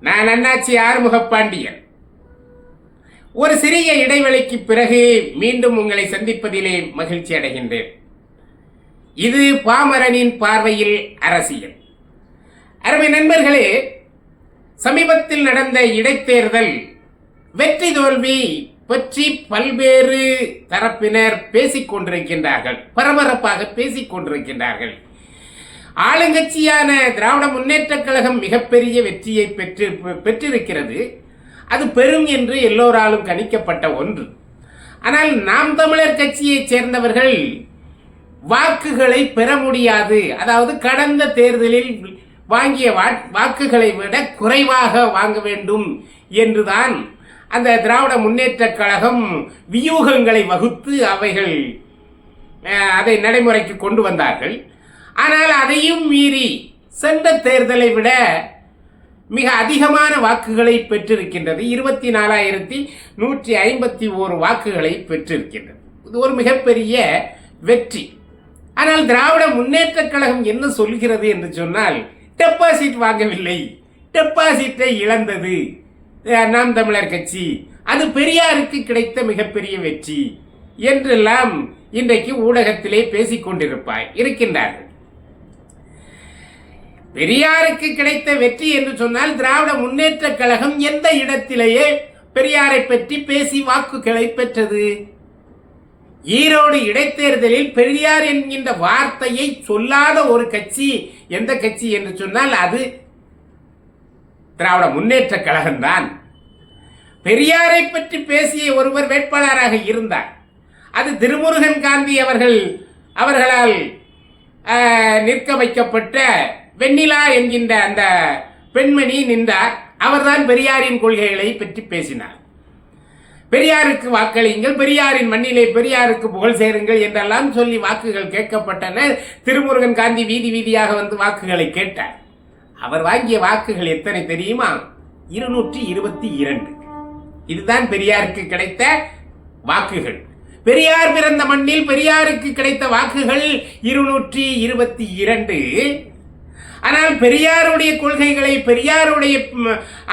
நான் அண்ணாச்சி ஆறுமுகப்பாண்டியன். ஒரு சிறிய இடைவெளிக்கு பிறகு மீண்டும் உங்களை சந்திப்பதிலே மகிழ்ச்சி அடைகின்றேன். இது பாமரனின் பார்வையில் அரசியல். அருமை நண்பர்களே, சமீபத்தில் நடந்த இடைத்தேர்தல் வெற்றி தோல்வி பற்றி பல்வேறு தரப்பினர் பேசிக் கொண்டிருக்கின்றார்கள், பரபரப்பாக பேசிக் கொண்டிருக்கின்றார்கள். ஆளுங்கட்சியான திராவிட முன்னேற்றக் கழகம் மிகப்பெரிய வெற்றியை பெற்றிருக்கிறது. அது பெரும் என்று எல்லோராலும் கணிக்கப்பட்ட ஒன்று. ஆனால் நாம் தமிழர் கட்சியைச் சேர்ந்தவர்கள் வாக்குகளை பெற முடியாது, அதாவது கடந்த தேர்தலில் வாங்கிய வாக்குகளை விட குறைவாக வாங்க வேண்டும் என்றுதான் அந்த திராவிட முன்னேற்றக் கழகம் வியூகங்களை வகுத்து அதை நடைமுறைக்கு கொண்டு வந்தார்கள். ஆனால் அதையும் மீறி சென்ற தேர்தலை விட மிக அதிகமான வாக்குகளை பெற்றிருக்கின்றது. 24,151 வாக்குகளை பெற்றிருக்கின்றது. இது ஒரு மிகப்பெரிய வெற்றி. ஆனால் திராவிட முன்னேற்றக் கழகம் என்ன சொல்கிறது என்று சொன்னால், டெபாசிட் வாங்கவில்லை, டெபாசிட்டை இழந்தது நாம் தமிழர் கட்சி, அது பெரியாருக்கு கிடைத்த மிகப்பெரிய வெற்றி என்றெல்லாம் இன்றைக்கு ஊடகத்திலே இருக்கின்றார்கள். பெரியாருக்கு கிடைத்த வெற்றி என்று சொன்னால் திராவிட முன்னேற்றக் கழகம் எந்த இடத்திலேயே பெரியாரை பற்றி பேசி வாக்குகளை பெற்றது? ஈரோடு இடைத்தேர்தலில் பெரியார் என்கின்ற வார்த்தையை சொல்லாத ஒரு கட்சி எந்த கட்சி என்று சொன்னால் அது திராவிட முன்னேற்றக் கழகம்தான். பெரியாரை பற்றி பேசிய ஒருவர் வேட்பாளராக இருந்தார். அது திருமுருகன் காந்தி அவர்களால் நிற்க வைக்கப்பட்ட வெண்ணிலா என்கின்ற அந்த பெண்மணி நின்றார். அவர்தான் பெரியாரின் கொள்கைகளை பற்றி பேசினார். பெரியாருக்கு வாக்களியுங்கள், பெரியாரின் மண்ணிலே பெரியாருக்கு புகழ் சேருங்கள் என்றெல்லாம் சொல்லி வாக்குகள் கேட்கப்பட்டன. திருமுருகன் காந்தி வீதி வீதியாக வந்து வாக்குகளை கேட்டார். அவர் வாங்கிய வாக்குகள் எத்தனை தெரியுமா? 222. இதுதான் பெரியாருக்கு கிடைத்த வாக்குகள். பெரியார் பிறந்த மண்ணில் பெரியாருக்கு கிடைத்த வாக்குகள் 222. ஆனால் பெரியாருடைய கொள்கைகளை, பெரியாருடைய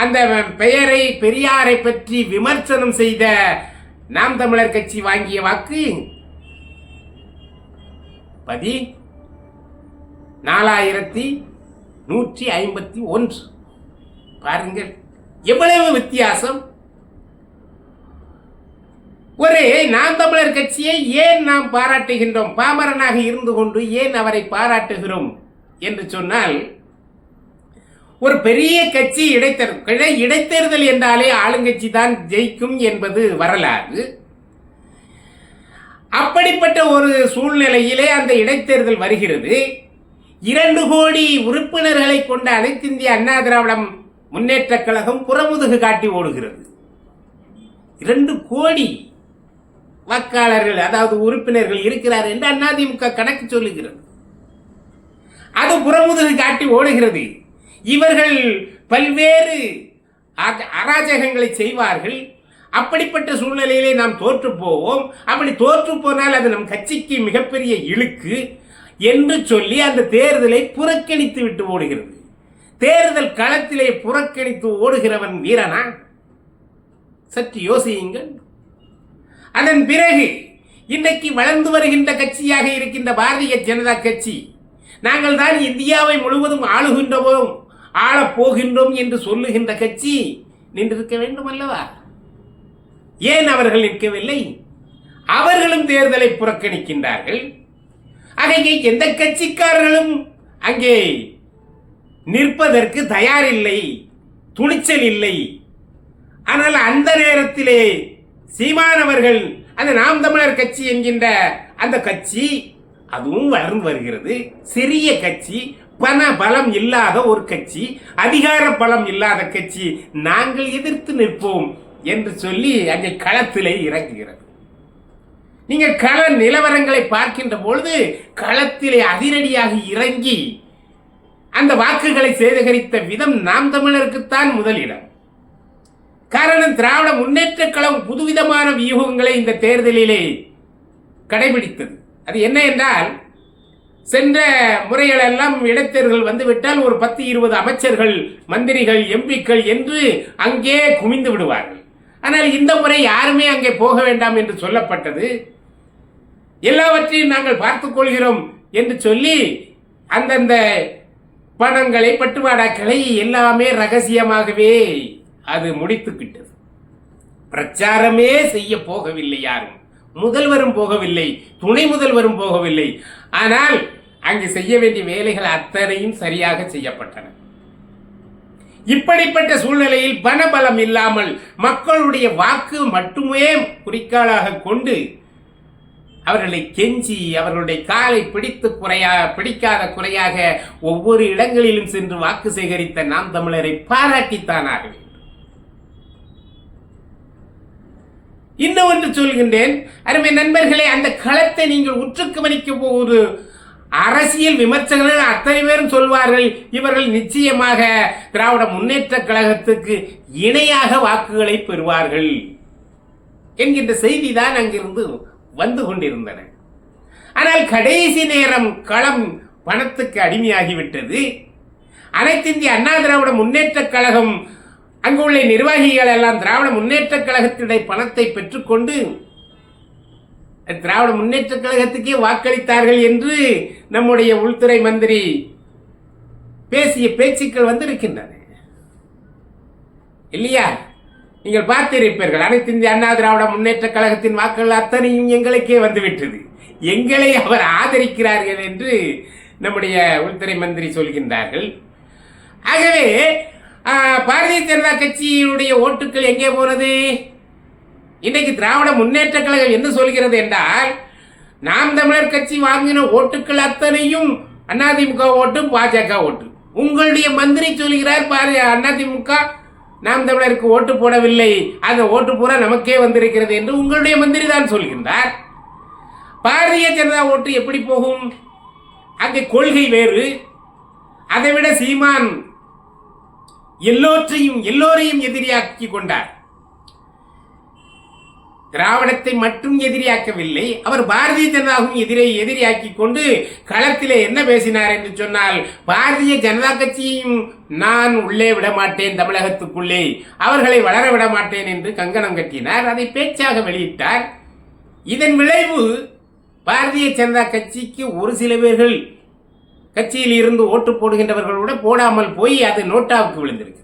அந்த பெயரை, பெரியாரை பற்றி விமர்சனம் செய்த நாம் தமிழர் கட்சி வாங்கிய வாக்கு 14,151. பாருங்கள் எவ்வளவு வித்தியாசம். ஒரு நாம் தமிழர் கட்சியை ஏன் நாம் பாராட்டுகின்றோம்? பாமரனாக இருந்து கொண்டு ஏன் அவரை பாராட்டுகிறோம் என்று சொன்னால், ஒரு பெரிய கட்சி இடைத்தேர்தல் என்றாலே ஆளுங்கட்சி தான் ஜெயிக்கும் என்பது வரலாறு. அப்படிப்பட்ட ஒரு சூழ்நிலையிலே அந்த இடைத்தேர்தல் வருகிறது. 2 கோடி உறுப்பினர்களை கொண்ட அனைத்திந்திய அண்ணா திராவிட முன்னேற்றக் கழகம் புறமுதுகு காட்டி ஓடுகிறது. 2 கோடி வாக்காளர்கள், அதாவது உறுப்பினர்கள் இருக்கிறார் என்று அதிமுக கணக்கு சொல்லுகிறது. அது புறமுதுகு காட்டி ஓடுகிறது. இவர்கள் பல்வேறு அராஜகங்களை செய்வார்கள். அப்படிப்பட்ட சூழ்நிலையிலே நாம் தோற்று போவோம். அப்படி தோற்று போனால் அது நம் கட்சிக்கு மிகப்பெரிய இழுக்கு என்று சொல்லி அந்த தேர்தலை புறக்கணித்து விட்டு ஓடுகிறது. தேர்தல் களத்திலே புறக்கணித்து ஓடுகிறவன் வீரனா? சற்று யோசியுங்கள். அதன் பிறகு இன்றைக்கு வளர்ந்து வருகின்ற கட்சியாக இருக்கின்ற பாரதிய ஜனதா கட்சி, நாங்கள் தான் இந்தியாவை முழுவதும் ஆளப் போகின்றோம் என்று சொல்லுகின்ற கட்சி நின்றிருக்க வேண்டும் அல்லவா? ஏன் அவர்கள் நிற்கவில்லை? அவர்களும் தேர்தலை புறக்கணிக்கின்றார்கள். ஆகவே எந்த கட்சிக்காரர்களும் அங்கே நிற்பதற்கு தயாரில்லை, துணிச்சல் இல்லை. ஆனால் அந்த நேரத்திலே சீமானவர்கள், அந்த நாம் தமிழர் கட்சி என்கின்ற அந்த கட்சி, அதுவும் வளர்ந்து வருகிறது. சிறிய கட்சி, பண பலம் இல்லாத ஒரு கட்சி, அதிகார பலம் இல்லாத கட்சி, நாங்கள் எதிர்த்து நிற்போம் என்று சொல்லி அங்கே களத்திலே இறங்குகிறது. நீங்கள் கள நிலவரங்களை பார்க்கின்ற பொழுது களத்திலே அதிரடியாக இறங்கி அந்த வாக்குகளை சேகரித்த விதம் நாம் தமிழருக்குத்தான் முதலிடம். காரணம், திராவிட முன்னேற்றக் கழகம் புதுவிதமான வியூகங்களை இந்த தேர்தலிலே கடைபிடித்தது. அது என்ன என்றால், சென்ற முறைகளெல்லாம் இடைத்தேர்தல் வந்துவிட்டால் ஒரு 10-20 அமைச்சர்கள், மந்திரிகள், எம்பிக்கள் என்று அங்கே குமிந்து விடுவார்கள். ஆனால் இந்த முறை யாருமே அங்கே போக வேண்டாம் என்று சொல்லப்பட்டது. எல்லாவற்றையும் நாங்கள் பார்த்துக் கொள்கிறோம் என்று சொல்லி அந்தந்த பணங்களை, பட்டுவாடாக்களை எல்லாமே ரகசியமாகவே அது முடித்துக்கிட்டது. பிரச்சாரமே செய்ய போகவில்லை யாரும். முதல்வரும் போகவில்லை, துணை முதல்வரும் போகவில்லை. ஆனால் அங்கு செய்ய வேண்டிய வேலைகள் அத்தனையும் சரியாக செய்யப்பட்டன. இப்படிப்பட்ட சூழ்நிலையில் பணபலம் இல்லாமல் மக்களுடைய வாக்கு மட்டுமே குறிக்கோளாக கொண்டு அவர்களை கெஞ்சி அவர்களுடைய காலை பிடிக்காத குறையாக ஒவ்வொரு இடங்களிலும் சென்று வாக்கு சேகரித்த நாம் தமிழரை பாராட்டித்தானாக வேண்டும். இன்னும் ஒன்று சொல்கின்றேன் அருமை நண்பர்களே, அந்த களத்தை நீங்கள் உற்று கவனிக்க போவது அரசியல் விமர்சகர்கள் அத்தனை பேரும் சொல்வார்கள், இவர்கள் நிச்சயமாக திராவிட முன்னேற்ற கழகத்துக்கு இணையாக வாக்குகளை பெறுவார்கள் என்கின்ற செய்தி தான் அங்கிருந்து வந்து கொண்டிருந்தன. ஆனால் கடைசி நேரம் களம் பணத்துக்கு அடிமையாகிவிட்டது. அனைத்திந்திய அண்ணா திராவிட முன்னேற்ற கழகம் அங்குள்ள நிர்வாகிகள் எல்லாம் திராவிட முன்னேற்ற கழகத்தினுடைய பணத்தை பெற்றுக்கொண்டு திராவிட முன்னேற்ற கழகத்துக்கே வாக்களித்தார்கள் என்று நம்முடைய உள்துறை மந்திரி பேசிய பேச்சுக்கள் வந்திருக்கின்றன இல்லையா? நீங்கள் பார்த்திருப்பீர்கள். அனைத்து இந்திய அண்ணா திராவிட முன்னேற்ற கழகத்தின் வாக்குகள் அத்தனையும் எங்களுக்கே வந்துவிட்டது, எங்களை அவர் ஆதரிக்கிறார்கள் என்று நம்முடைய உள்துறை மந்திரி சொல்கின்றார்கள். ஆகவே பாரதிய ஜனதா கட்சியினுடைய ஓட்டுக்கள் எங்கே போனது? இன்றைக்கு திராவிட முன்னேற்ற கழகம் என்ன சொல்கிறது என்றால், நாம் தமிழர் கட்சி வாங்கின ஓட்டுக்கள் அத்தனையும் அதிமுக ஓட்டு, பாஜக ஓட்டு. உங்களுடைய மந்திரி சொல்கிறார், அதிமுக நாம் தமிழருக்கு ஓட்டு போடவில்லை, அந்த ஓட்டு பூரா நமக்கே வந்திருக்கிறது என்று உங்களுடைய மந்திரி தான் சொல்கின்றார். பாரதிய ஜனதா ஓட்டு எப்படி போகும்? அங்கே கொள்கை வேறு. அதைவிட சீமான் எல்லோரையும் எதிரியாக்கி கொண்டார். திராவிடத்தை மட்டும் எதிரியாக்கவில்லை, அவர் பாரதிய ஜனதாவும் எதிரியாக்கி கொண்டு களத்திலே என்ன பேசினார் என்று சொன்னால், பாரதிய ஜனதா கட்சியையும் நான் உள்ளே விட மாட்டேன், தமிழகத்துக்குள்ளே அவர்களை வளர விட மாட்டேன் என்று கங்கணம் கட்டினார். அதை பேச்சாக வெளியிட்டார். இதன் விளைவு பாரதிய ஜனதா கட்சிக்கு ஒரு சில பேர்கள் கட்சியில் இருந்து ஓட்டு போடுகின்றவர்களோட போடாமல் போய் அது நோட்டாவுக்கு விழுந்திருக்கிறது.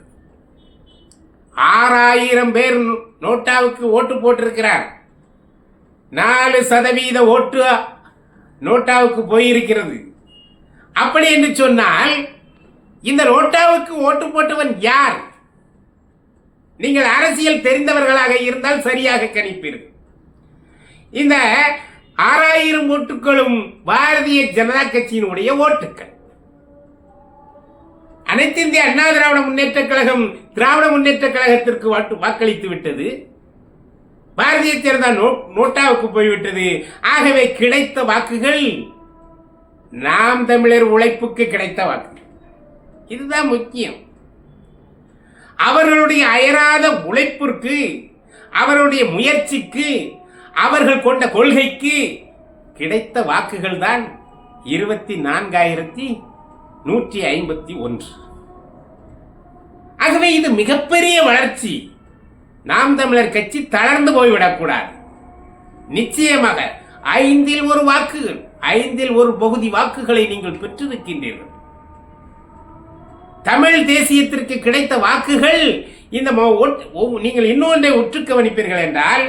6000 பேர் நோட்டாவுக்கு ஓட்டு போட்டிருக்கிறார். 4% ஓட்டு நோட்டாவுக்கு போயிருக்கிறது. அப்படி என்று சொன்னால் இந்த நோட்டாவுக்கு ஓட்டு போட்டவன் யார்? நீங்கள் அரசியல் தெரிந்தவர்களாக இருந்தால் சரியாக கணிப்பீர்கள். இந்த 6000 ஓட்டுகளும் பாரதிய ஜனதா கட்சியினுடைய ஓட்டுக்கள். அனைத்து இந்திய அண்ணா திராவிட முன்னேற்ற கழகம் திராவிட முன்னேற்ற கழகத்திற்கு வாக்களித்து விட்டது. பாரதிய ஜனதா நோட்டாவுக்கு போய்விட்டது. ஆகவே கிடைத்த வாக்குகள் நாம் தமிழர் உழைப்புக்கு கிடைத்த வாக்கு. இதுதான் முக்கியம். அவர்களுடைய அயராத உழைப்பிற்கு, அவர்களுடைய முயற்சிக்கு, அவர்கள் கொண்ட கொள்கைக்கு கிடைத்த வாக்குகள் தான் 24,151. ஆகவே இது மிகப்பெரிய வளர்ச்சி. நாம் தமிழர் கட்சி தளர்ந்து போய்விடக்கூடாது. நிச்சயமாக 5இல் 1 வாக்குகள், 5இல் 1 பகுதி வாக்குகளை நீங்கள் பெற்றிருக்கின்றீர்கள். தமிழ் தேசியத்திற்கு கிடைத்த வாக்குகள் இந்த நீங்கள் இன்னொன்றை உற்று கவனிப்பீர்கள் என்றால்,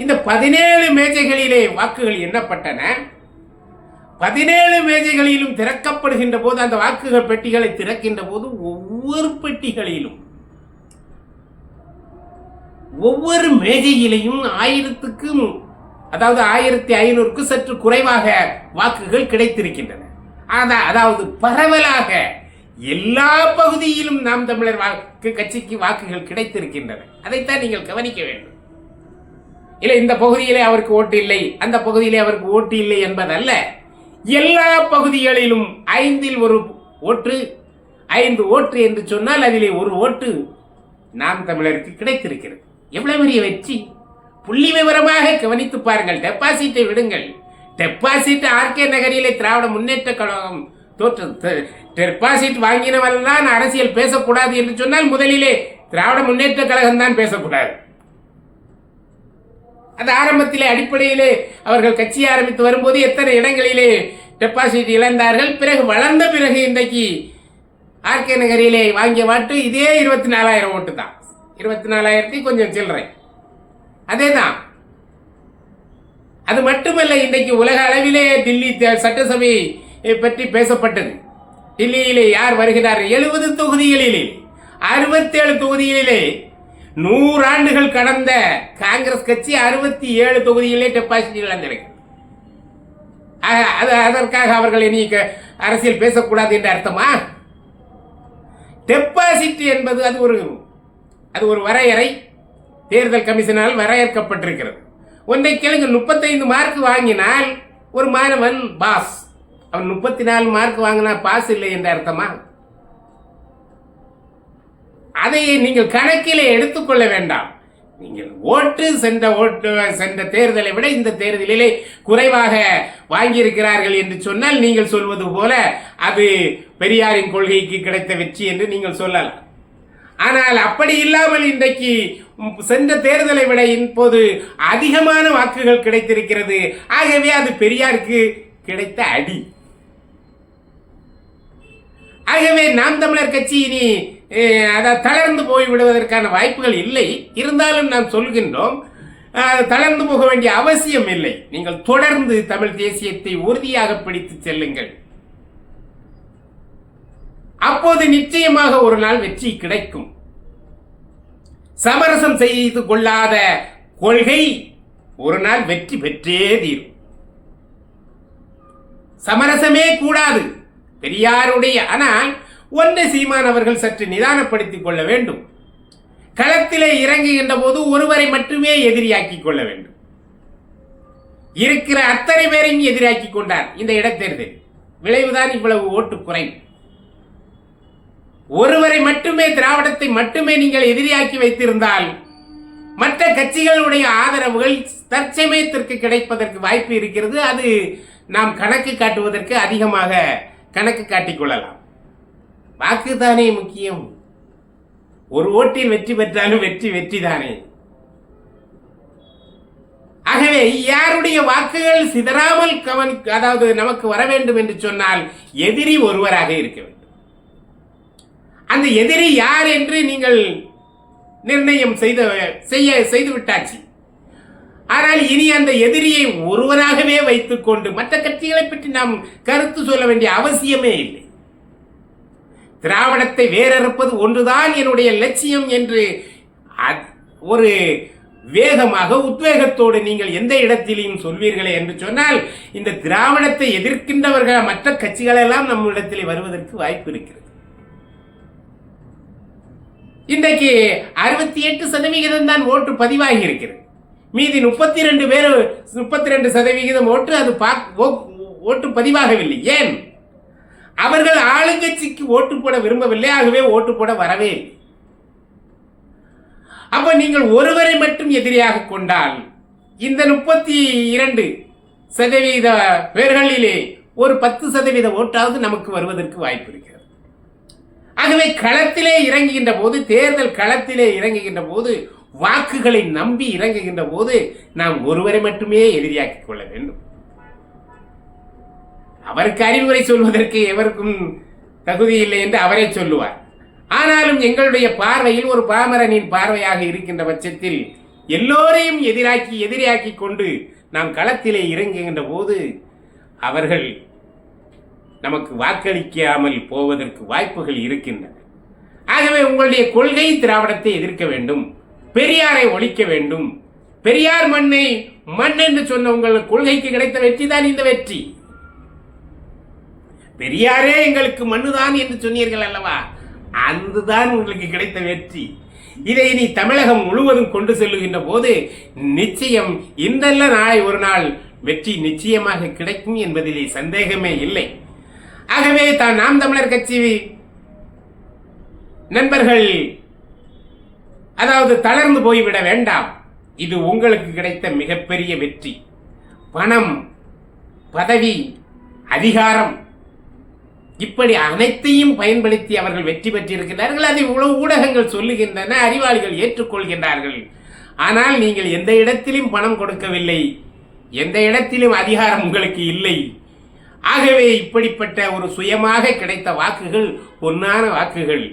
இந்த 17 மேஜைகளிலே வாக்குகள் எண்ணப்பட்டன. 17 மேஜைகளிலும் திறக்கப்படுகின்ற போது, அந்த வாக்குகள் பெட்டிகளை திறக்கின்ற போது ஒவ்வொரு பெட்டிகளிலும் ஒவ்வொரு மேஜையிலையும் 1500க்கு சற்று குறைவாக வாக்குகள் கிடைத்திருக்கின்றன. அதாவது பரவலாக எல்லா பகுதியிலும் நாம் தமிழர் கட்சிக்கு வாக்குகள் கிடைத்திருக்கின்றன. அதைத்தான் நீங்கள் கவனிக்க வேண்டும். இல்லை இந்த பகுதியிலே அவருக்கு ஓட்டு இல்லை, அந்த பகுதியிலே அவருக்கு ஓட்டு இல்லை என்பதல்ல. எல்லா பகுதிகளிலும் 5இல் 1 ஓட்டு, 5 ஓட்டு என்று சொன்னால் அதிலே 1 ஓட்டு நாம் தமிழருக்கு கிடைத்திருக்கிறது. எவ்வளவு பெரிய வெற்றி! புள்ளி விவரமாக கவனித்து பாருங்கள். டெபாசிட்டை விடுங்கள், டெபாசிட் ஆர்கே நகரிலே திராவிட முன்னேற்ற கழகம் தோற்று. டெபாசிட் வாங்கினவன் தான் அரசியல் பேசக்கூடாது என்று சொன்னால் முதலிலே திராவிட முன்னேற்ற கழகம் தான் பேசக்கூடாது. அது ஆரம்பத்திலே அடிப்படையிலே அவர்கள் கட்சி ஆரம்பித்து வரும்போது எத்தனை இடங்களிலே டெபாசிட் இழந்தார்கள். பிறகு வளர்ந்த பிறகு இன்றைக்கு ஆர்கே நகரிலே வாங்கிய வாட்டு இதே 24,000 ஓட்டு தான். 24,000 கொஞ்சம் சில்லறை அதே தான். அது மட்டுமல்ல, இன்றைக்கு உலக அளவிலே டில்லி சட்டசபை பற்றி பேசப்பட்டது. டில்லியிலே யார் வருகிறார்கள்? 70 தொகுதிகளிலே 67 தொகுதிகளிலே 100 ஆண்டுகள் கடந்த காங்கிரஸ் கட்சி 67 தொகுதிகளிலே டெபாசிட் இழந்திருக்கு. அதற்காக அவர்கள் இனி அரசியல் பேசக்கூடாது என்று அர்த்தமா? டெபாசிட் என்பது அது ஒரு வரையறை, தேர்தல் கமிஷனால் வரையறுக்கப்பட்டிருக்கிறது. ஒன்றை கேளுங்க, 35 மார்க் வாங்கினால் ஒரு மாணவன் பாஸ், அவன் 34 மார்க் வாங்கினா பாஸ் இல்லை என்ற அர்த்தமா? அதை நீங்கள் கணக்கிலே எடுத்துக்கொள்ள வேண்டாம். நீங்கள் சென்ற தேர்தலை விட இந்த தேர்தலிலே குறைவாக வாங்கியிருக்கிறார்கள் என்று சொன்னால் நீங்கள் சொல்வது போல அது பெரியாரின் கொள்கைக்கு கிடைத்த வெற்றி என்று நீங்கள் சொல்லலாம். ஆனால் அப்படி இல்லாமல் இன்றைக்கு சென்ற தேர்தலை விட இப்போது அதிகமான வாக்குகள் கிடைத்திருக்கிறது. ஆகவே அது பெரியாருக்கு கிடைத்த அடி. ஆகவே நாம் தமிழர் கட்சி இனி தளர்ந்து போய்விடுவதற்கான வாய்ப்புகள் இல்லை. இருந்தாலும் நாம் சொல்கின்றோம், தளர்ந்து போக வேண்டிய அவசியம் இல்லை. நீங்கள் தொடர்ந்து தமிழ் தேசியத்தை உறுதியாக பிடித்து செல்லுங்கள். அப்போது நிச்சயமாக ஒரு நாள் வெற்றி கிடைக்கும். சமரசம் செய்து கொள்ளாத கொள்கை ஒரு நாள் வெற்றி பெற்றே தீரும். சமரசமே கூடாது பெரியாருடைய. ஆனால் ஒன்றை சீமான் அவர்கள் சற்று நிதானப்படுத்திக் கொள்ள வேண்டும். களத்திலே இறங்குகின்ற போது ஒருவரை மட்டுமே எதிரியாக்கிக் கொள்ள வேண்டும். இருக்கிற அத்தனை பேரையும் எதிராக்கிக் கொண்டார் இந்த இடைத்தேர்தல். விளைவுதான் இவ்வளவு ஓட்டு குறைவு. ஒருவரை மட்டுமே, திராவிடத்தை மட்டுமே நீங்கள் எதிரியாக்கி வைத்திருந்தால் மற்ற கட்சிகளுடைய ஆதரவுகள் தற்சமயத்திற்கு கிடைப்பதற்கு வாய்ப்பு இருக்கிறது. அது நாம் கணக்கு காட்டுவதற்கு அதிகமாக கணக்கு காட்டிக் கொள்ளலாம். வாக்குதானே முக்கியம். ஒரு ஓட்டில் வெற்றி பெற்றாலும் வெற்றி தானே. ஆகவே யாருடைய வாக்குகள் சிதறாமல் அதாவது நமக்கு வர வேண்டும் என்று சொன்னால் எதிரி ஒருவராக இருக்க வேண்டும். அந்த எதிரி யார் என்று நீங்கள் நிர்ணயம் செய்து விட்டாச்சு. ஆனால் இனி அந்த எதிரியை ஒருவராகவே வைத்துக் கொண்டு மற்ற கட்சிகளை பற்றி நாம் கருத்து சொல்ல வேண்டிய அவசியமே இல்லை. திராவிடத்தை வேறறுப்பது ஒன்றுதான் என்னுடைய லட்சியம் என்று ஒரு வேகமாக உத்வேகத்தோடு நீங்கள் எந்த இடத்திலையும் சொல்வீர்களே என்று சொன்னால் இந்த திராவிடத்தை எதிர்க்கின்றவர்கள் மற்ற கட்சிகள் எல்லாம் நம்மிடத்திலே வருவதற்கு வாய்ப்பு இருக்கிறது. இன்றைக்கு 68% தான் ஓட்டு பதிவாகி இருக்கிறது. மீதி 32% ஓட்டு அது ஓட்டு பதிவாகவில்லை. ஏன்? அவர்கள் ஆளுங்கட்சிக்கு ஓட்டு போட விரும்பவில்லை. ஆகவே ஓட்டு போட வரவே இல்லை. அப்ப நீங்கள் ஒருவரை மட்டும் எதிரியாக கொண்டால் இந்த 32% பேர்களிலே ஒரு 10% ஓட்டாவது நமக்கு வருவதற்கு வாய்ப்பு இருக்கிறது. ஆகவே களத்திலே இறங்குகின்ற போது, தேர்தல் களத்திலே இறங்குகின்ற போது, வாக்குகளை நம்பி இறங்குகின்ற போது நாம் ஒருவரை மட்டுமே எதிரியாக்கிக் கொள்ள வேண்டும். அவருக்கு அறிவுரை சொல்வதற்கு எவருக்கும் தகுதி இல்லை என்று அவரே சொல்லுவார். ஆனாலும் எங்களுடைய பார்வையில் ஒரு பாமரனின் பார்வையாக இருக்கின்ற பட்சத்தில் எல்லோரையும் எதிராக்கி கொண்டு நாம் களத்திலே இறங்குகின்ற போது அவர்கள் நமக்கு வாக்களிக்காமல் போவதற்கு வாய்ப்புகள் இருக்கின்றன. ஆகவே உங்களுடைய கொள்கை திராவிடத்தை எதிர்க்க வேண்டும், பெரியாரை ஒழிக்க வேண்டும். பெரியார் மண் என்று சொன்ன உங்கள் கொள்கைக்கு கிடைத்த வெற்றி தான் இந்த வெற்றி. பெரியாரே எங்களுக்கு மண்ணுதான் என்று சொன்னீர்கள் அல்லவா, அதுதான் உங்களுக்கு கிடைத்த வெற்றி. இதை நீ தமிழகம் முழுவதும் கொண்டு செல்லுகின்ற போது நிச்சயம் இன்றல்ல நாளை ஒரு நாள் வெற்றி நிச்சயமாக கிடைக்கும் என்பதிலே சந்தேகமே இல்லை. ஆகவே நாம் தமிழர் கட்சி நண்பர்கள் அதாவது தளர்ந்து போய்விட வேண்டாம். இது உங்களுக்கு கிடைத்த மிகப்பெரிய வெற்றி. பணம் பதவி, அதிகாரம், இப்படி அனைத்தையும் பயன்படுத்தி அவர்கள் வெற்றி பெற்றிருக்கிறார்கள். அதை ஊடகங்கள் சொல்லுகின்றன, அறிவாளிகள் ஏற்றுக்கொள்கின்றார்கள். ஆனால் நீங்கள் எந்த இடத்திலும் பணம் கொடுக்கவில்லை, எந்த இடத்திலும் அதிகாரம் உங்களுக்கு இல்லை. ஆகவே இப்படிப்பட்ட ஒரு சுயமாக கிடைத்த வாக்குகள் பொன்னான வாக்குகள்.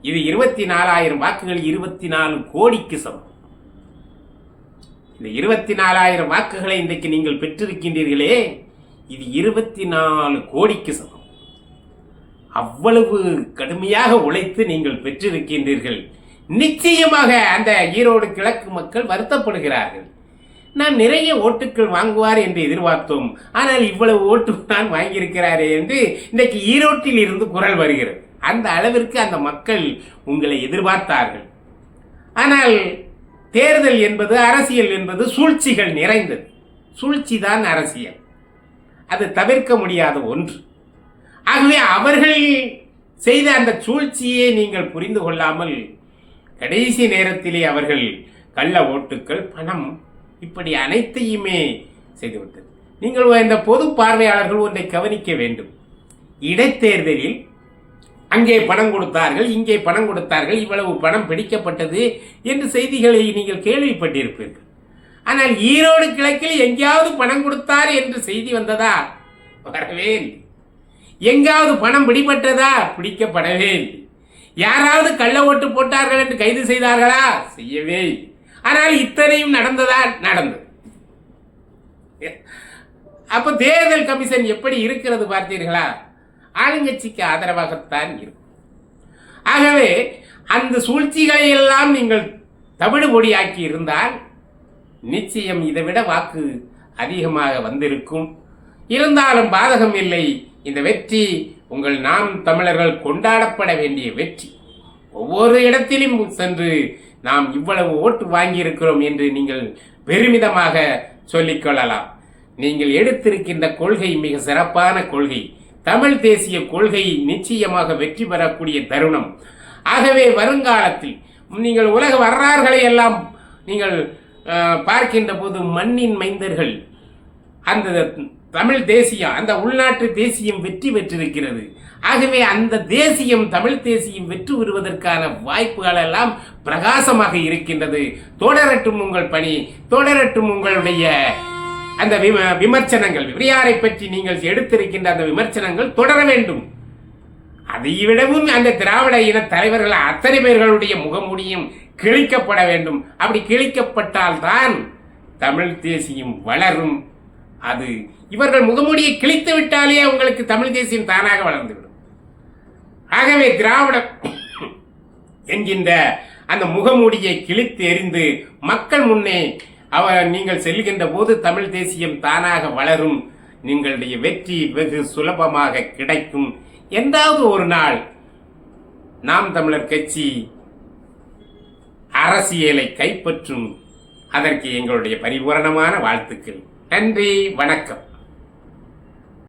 இது 24,000 வாக்குகள் 24 கோடிக்கு சமம். இந்த 24,000 வாக்குகளை இன்றைக்கு நீங்கள் பெற்றிருக்கின்றீர்களே, இது 24 கோடிக்கு சமம். அவ்வளவு கடுமையாக உழைத்து நீங்கள் பெற்றிருக்கின்றீர்கள். நிச்சயமாக அந்த ஈரோடு கிழக்கு மக்கள் வருத்தப்படுகிறார்கள். நாம் நிறைய ஓட்டுகள் வாங்குவார் என்று எதிர்பார்த்தோம், ஆனால் இவ்வளவு ஓட்டு தான் வாங்கியிருக்கிறாரே என்று இன்றைக்கு ஈரோட்டில் இருந்து குரல் வருகிறது. அந்த அளவிற்கு அந்த மக்கள் உங்களை எதிர்பார்த்தார்கள். ஆனால் தேர்தல் என்பது, அரசியல் என்பது சூழ்ச்சிகள் நிறைந்தது. சூழ்ச்சி தான் அரசியல், அது தவிர்க்க முடியாத ஒன்று. ஆகவே அவர்கள் செய்த அந்த சூழ்ச்சியை நீங்கள் புரிந்து கொள்ளாமல் கடைசி நேரத்திலே அவர்கள் கள்ள ஓட்டுக்கள், பணம், இப்படி அனைத்தையுமே செய்துவிட்டது. நீங்கள் இந்த பொது பார்வையாளர்கள் ஒன்றை கவனிக்க வேண்டும். இடைத்தேர்தலில் அங்கே பணம் கொடுத்தார்கள், இங்கே பணம் கொடுத்தார்கள், இவ்வளவு பணம் பிடிக்கப்பட்டது என்று செய்திகளை நீங்கள் கேள்விப்பட்டிருப்பீர்கள். ஆனால் ஈரோடு கிழக்கில் எங்கேயாவது பணம் கொடுத்தார் என்று செய்தி வந்ததா? வரவே இல்லை. எங்காவது பணம் பிடிபட்டதா? பிடிக்கப்படவே இல்லை. யாராவது கள்ள ஓட்டு போட்டார்கள் என்று கைது செய்தார்களா? செய்யவே. ஆனால் இத்தனையும் நடந்ததா? நடந்தது. அப்ப தேர்தல் கமிஷன் எப்படி இருக்கிறது பார்த்தீர்களா? ஆளுங்கட்சிக்கு ஆதரவாகத்தான் இருக்கும். ஆகவே அந்த சூழ்ச்சிகளை எல்லாம் நீங்கள் தவிடு பொடியாக்கி இருந்தால் நிச்சயம் இதை விட வாக்கு அதிகமாக வந்திருக்கும். இருந்தாலும் பாதகம் இல்லை. இந்த வெற்றி உங்கள் நாம் தமிழர்கள் கொண்டாடப்பட வேண்டிய வெற்றி. ஒவ்வொரு இடத்திலும் சென்று நாம் இவ்வளவு ஓட்டு வாங்கியிருக்கிறோம் என்று நீங்கள் பெருமிதமாக சொல்லிக்கொள்ளலாம். நீங்கள் எடுத்திருக்கின்ற கொள்கை மிக சிறப்பான கொள்கை. தமிழ் தேசிய கொள்கை நிச்சயமாக வெற்றி பெறக்கூடிய தருணம். ஆகவே வருங்காலத்தில் நீங்கள் உலக வரலாறுகளை எல்லாம் நீங்கள் பார்க்கின்ற போது மண்ணின் மைந்தர்கள், அந்த தமிழ் தேசியம், அந்த உள்நாட்டு தேசியம் வெற்றி பெற்றிருக்கிறது. ஆகவே அந்த தேசியம், தமிழ் தேசியம் வெற்றி பெறுவதற்கான வாய்ப்புகள் எல்லாம் பிரகாசமாக இருக்கின்றது. தொடரட்டும் உங்கள் பணி, தொடரட்டும் உங்களுடைய அந்த விமர்சனங்கள். பெரியாரை பற்றி நீங்கள் எடுத்திருக்கின்ற அந்த விமர்சனங்கள் தொடர வேண்டும். அதை விடவும் அந்த திராவிட இன தலைவர்கள் அத்தனை பேர்களுடைய முகமூடியும் கிழிக்கப்பட வேண்டும். அப்படி கிழிக்கப்பட்டால் தான் தமிழ் தேசியம் வளரும். அது இவர்கள் முகமூடியை கிழித்து விட்டாலே உங்களுக்கு தமிழ் தேசியம் தானாக வளர்ந்துவிடும். ஆகவே திராவிடம் என்கின்ற அந்த முகமூடியை கிழித்து எறிந்து மக்கள் முன்னே நீங்கள் செல்கின்ற போது தமிழ் தேசியம் தானாக வளரும். நீங்களுடைய வெற்றி வெகு சுலபமாக கிடைக்கும். என்றாவது ஒரு நாள் நாம் தமிழர் கட்சி அரசியலை கைப்பற்றும். அதற்கு எங்களுடைய பரிபூரணமான வாழ்த்துக்கள். நன்றி, வணக்கம்.